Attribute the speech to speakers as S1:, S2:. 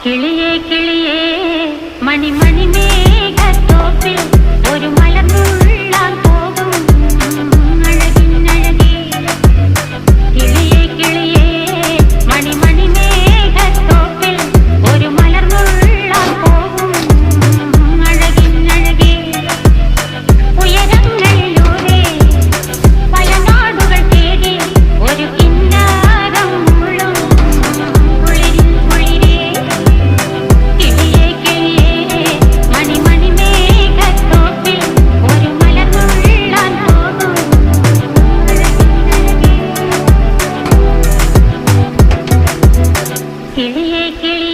S1: കിളിയേ കിളിയേ മണിമണി മേഘത്തോപ്പിൽ ഒരു മലർന്നുള്ളാൻ പോകും അഴകിനഴകേ. കിളിയേ കിളിയേ മണിമണി മേഘത്തോപ്പിൽ ഒരു മലർന്നുള്ളാൻ പോകും അഴകിനഴകേ. ഉയരങ്ങളിലൂടെ പല നാടുകൾ തേടി ഒരു കിന്നാരം മുള്ളും കുളിരിൽ കുളിരേ. കിളിയേ കിളിയേ മണിമണി മേഘത്തോപ്പിൽ ഒരു മലർന്നുള്ളാൻ പോകും അഴകിനഴകേ. കിളിയേ കിളിയേ